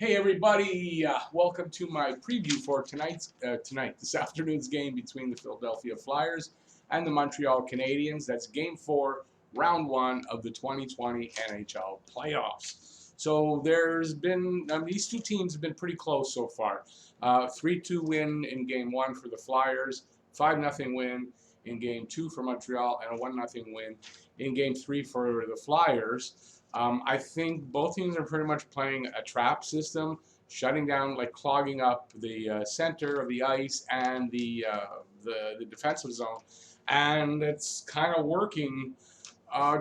Hey everybody, welcome to my preview for this afternoon's game between the Philadelphia Flyers and the Montreal Canadiens. That's Game 4, Round 1 of the 2020 NHL playoffs. So these two teams have been pretty close so far. 3-2 win in Game 1 for the Flyers, 5-0 win in Game 2 for Montreal, and a 1-0 win in Game 3 for the Flyers. I think both teams are pretty much playing a trap system, shutting down, clogging up the center of the ice and the defensive zone, and it's kind of working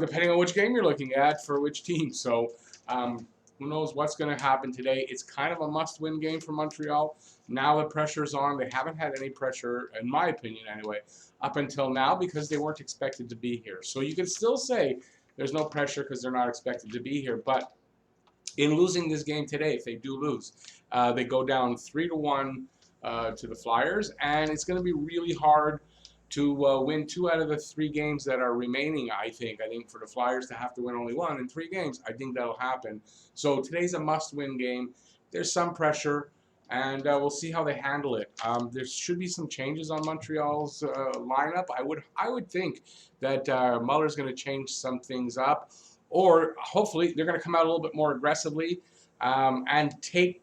depending on which game you're looking at for which team. So who knows what's going to happen today? It's kind of a must-win game for Montreal. Now the pressure's on. They haven't had any pressure, in my opinion anyway, up until now because they weren't expected to be here. So you can still say there's no pressure because they're not expected to be here. But in losing this game today, if they do lose, they go down 3-1 to the Flyers, and it's going to be really hard to win 2 out of the 3 games that are remaining, I think. I think for the Flyers to have to win only 1 in 3 games, I think that'll happen. So today's a must-win game. There's some pressure, and we'll see how they handle it. There should be some changes on Montreal's lineup. I would think that Muller's going to change some things up, or hopefully they're going to come out a little bit more aggressively and take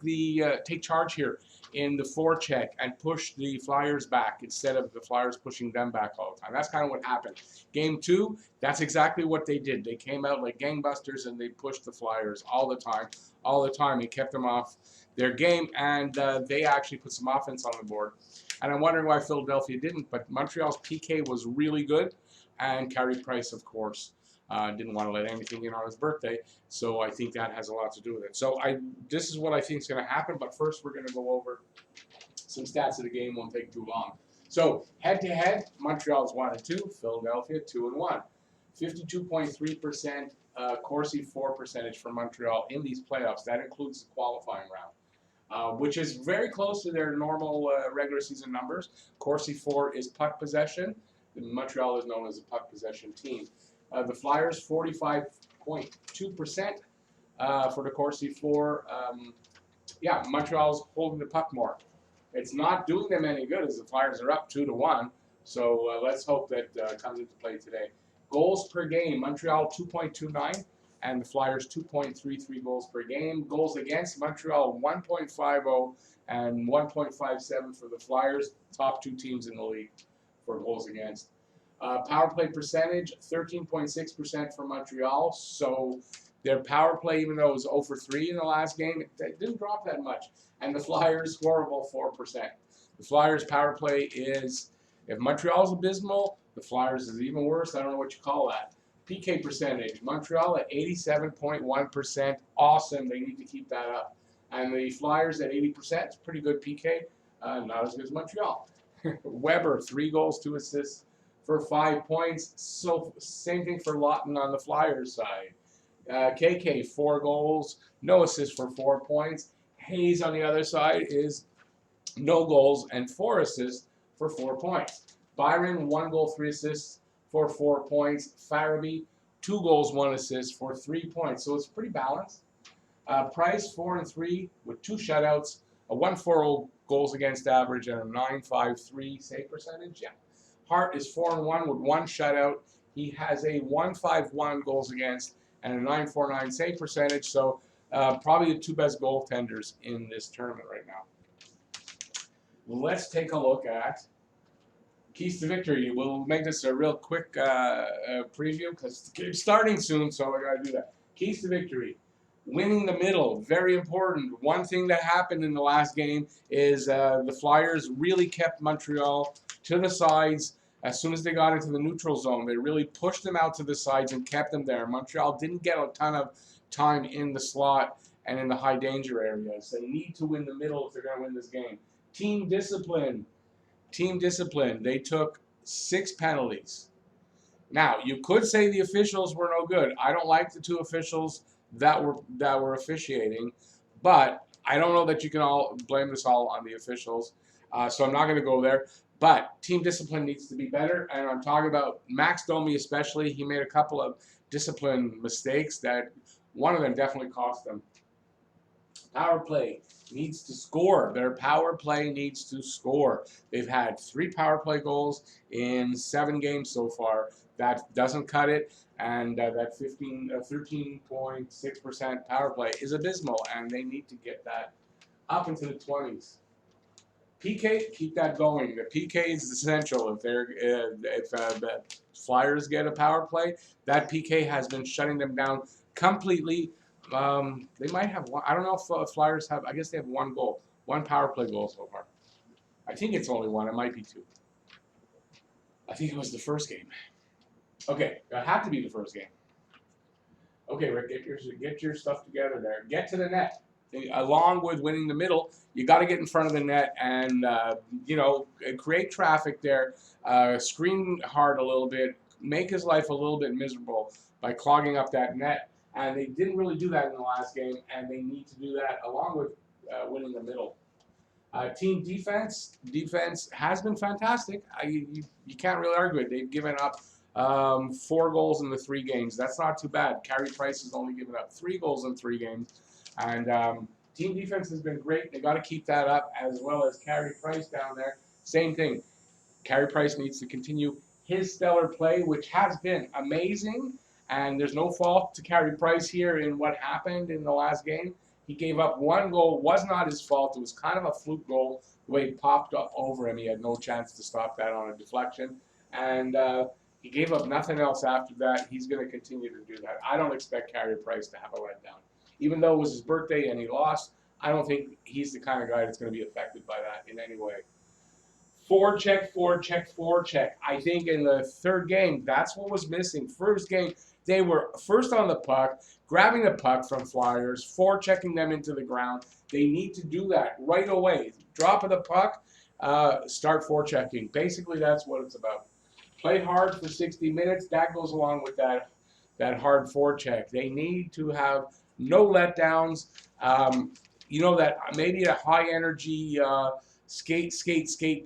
charge here in the forecheck and push the Flyers back instead of the Flyers pushing them back all the time. That's kind of what happened. Game 2, that's exactly what they did. They came out like gangbusters and they pushed the Flyers all the time. They kept them off their game, and they actually put some offense on the board. And I'm wondering why Philadelphia didn't, but Montreal's PK was really good, and Carey Price, of course, didn't want to let anything in on his birthday, so I think that has a lot to do with it. So this is what I think is going to happen, but first we're going to go over some stats of the game. Won't take too long. So head-to-head, Montreal's 1-2, Philadelphia 2-1. 52.3% Corsi 4 percentage for Montreal in these playoffs. That includes the qualifying round, which is very close to their normal regular season numbers. Corsi 4 is puck possession. Montreal is known as a puck possession team. The Flyers, 45.2% for the Corsi 4. Montreal's holding the puck more. It's not doing them any good as the Flyers are up 2-1. So let's hope that comes into play today. Goals per game, Montreal 2.29 and the Flyers 2.33 goals per game. Goals against, Montreal 1.50 and 1.57 for the Flyers, top 2 teams in the league for goals against. Power play percentage, 13.6% for Montreal. So their power play, even though it was 0 for 3 in the last game, it didn't drop that much. And the Flyers, horrible 4%. The Flyers' power play is, if Montreal's abysmal, the Flyers is even worse. I don't know what you call that. PK percentage, Montreal at 87.1%. Awesome. They need to keep that up. And the Flyers at 80%. It's pretty good PK. Not as good as Montreal. Weber, 3 goals, 2 assists for 5 points. So same thing for Lawton on the Flyers side. KK, 4 goals, no assists for 4 points. Hayes on the other side is no goals and 4 assists for 4 points. Byron, 1 goal, 3 assists for 4 points. Farabee, 2 goals, 1 assist for 3 points. So it's pretty balanced. Price, 4 and 3 with 2 shutouts, a 1.40 goals against average, and a 9.53 save percentage. Yeah. Hart is 4 and 1 with 1 shutout. He has a 1.51 goals against and a 9.49 save percentage. So probably the 2 best goaltenders in this tournament right now. Let's take a look at keys to victory. We'll make this a real quick preview because it's starting soon, so I got to do that. Keys to victory. Winning the middle, very important. One thing that happened in the last game is the Flyers really kept Montreal to the sides. As soon as they got into the neutral zone, they really pushed them out to the sides and kept them there. Montreal didn't get a ton of time in the slot and in the high danger areas. They need to win the middle if they're going to win this game. Team discipline. Team discipline. They took 6 penalties. Now, you could say the officials were no good. I don't like the 2 officials that were officiating, but I don't know that you can all blame this all on the officials. So I'm not going to go there. But team discipline needs to be better, and I'm talking about Max Domi especially. He made a couple of discipline mistakes that one of them definitely cost them. Power play needs to score. Their power play needs to score. They've had 3 power play goals in 7 games so far. That doesn't cut it, and that 13.6% power play is abysmal, and they need to get that up into the 20s. PK, keep that going. The PK is essential. If the Flyers get a power play, that PK has been shutting them down completely. They might have one. I don't know if Flyers have. I guess they have 1 goal, 1 power play goal so far. I think it's only 1. It might be 2. I think it was the first game. Okay, it had to be the first game. Okay, Rick, get your stuff together there. Get to the net. Along with winning the middle, you got to get in front of the net and create traffic there. Screen hard a little bit, make his life a little bit miserable by clogging up that net. And they didn't really do that in the last game, and they need to do that along with winning the middle. Team defense has been fantastic. You can't really argue it. They've given up 4 goals in the 3 games. That's not too bad. Carey Price has only given up 3 goals in 3 games. And team defense has been great. They got to keep that up, as well as Carey Price down there. Same thing. Carey Price needs to continue his stellar play, which has been amazing. And there's no fault to Carey Price here in what happened in the last game. He gave up 1 goal. Was not his fault. It was kind of a fluke goal. The way he popped up over him, he had no chance to stop that on a deflection. And he gave up nothing else after that. He's going to continue to do that. I don't expect Carey Price to have a letdown. Even though it was his birthday and he lost, I don't think he's the kind of guy that's going to be affected by that in any way. Forecheck. I think in the 3rd game, that's what was missing. First game, they were first on the puck, grabbing the puck from Flyers, forechecking them into the ground. They need to do that right away. Drop of the puck, start forechecking. Basically, that's what it's about. Play hard for 60 minutes. That goes along with that hard forecheck. They need to have no letdowns. That maybe a high energy skate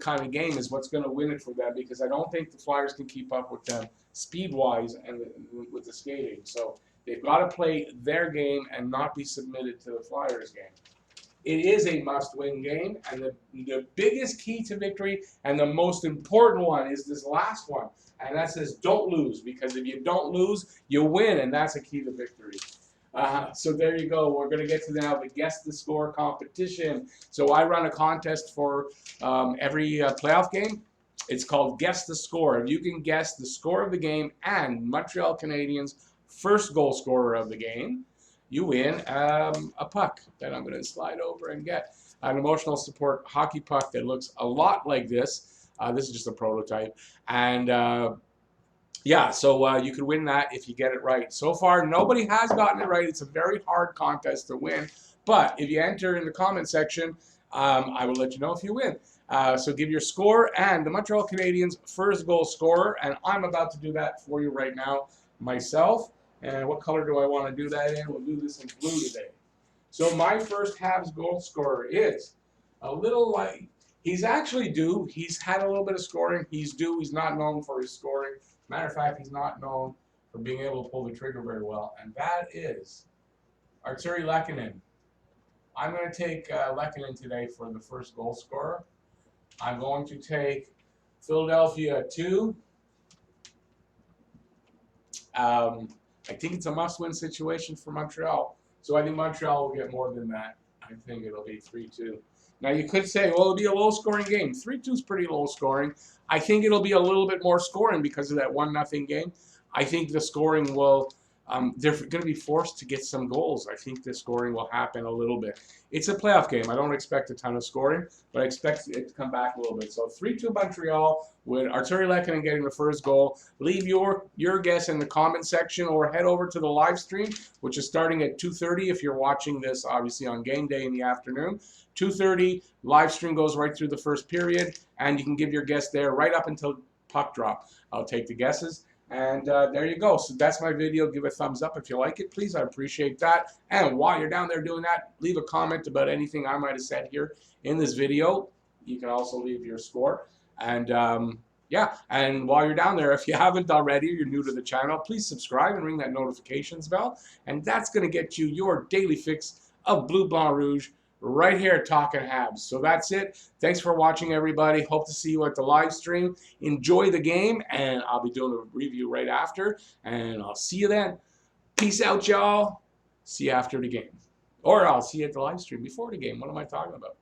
kind of game is what's going to win it for them, because I don't think the Flyers can keep up with them speed-wise and with the skating. So they've got to play their game and not be submitted to the Flyers game. It is a must-win game, and the biggest key to victory and the most important one is this last one, and that says don't lose, because if you don't lose, you win, and that's a key to victory. So there you go. We're going to get to now the Guess the Score competition. So I run a contest for every playoff game. It's called Guess the Score. If you can guess the score of the game and Montreal Canadiens' first goal scorer of the game, you win a puck that I'm going to slide over and get. An emotional support hockey puck that looks a lot like this. This is just a prototype. And so you could win that if you get it right. So far, nobody has gotten it right. It's a very hard contest to win. But if you enter in the comment section, I will let you know if you win. So give your score and the Montreal Canadiens' first goal scorer. And I'm about to do that for you right now myself. And what color do I want to do that in? We'll do this in blue today. So my first Habs goal scorer is a little light. He's actually due. He's had a little bit of scoring. He's due. He's not known for his scoring. Matter of fact, he's not known for being able to pull the trigger very well. And that is Artturi Lehkonen. I'm going to take Lehkonen today for the first goal scorer. I'm going to take Philadelphia 2. I think it's a must-win situation for Montreal. So I think Montreal will get more than that. I think it'll be 3-2. Now you could say, well, it'll be a low-scoring game. 3-2 is pretty low-scoring. I think it'll be a little bit more scoring because of that 1-0 game. I think the scoring will, they're going to be forced to get some goals. I think the scoring will happen a little bit. It's a playoff game. I don't expect a ton of scoring, but I expect it to come back a little bit. So 3-2 Montreal with Artturi Lehkonen getting the first goal. Leave your guess in the comment section or head over to the live stream, which is starting at 2:30 if you're watching this, obviously, on game day in the afternoon. 2:30, live stream goes right through the first period, and you can give your guess there right up until puck drop. I'll take the guesses. And there you go. So that's my video. Give a thumbs up if you like it, please. I appreciate that. And while you're down there doing that, leave a comment about anything I might have said here in this video. You can also leave your score. And and while you're down there, if you haven't already, you're new to the channel, please subscribe and ring that notifications bell. And that's going to get you your daily fix of Bleu Blanc Rouge right here at Talking Habs. So that's it. Thanks for watching, everybody. Hope to see you at the live stream. Enjoy the game, and I'll be doing a review right after, and I'll see you then. Peace out, y'all. See you after the game. Or I'll see you at the live stream before the game. What am I talking about?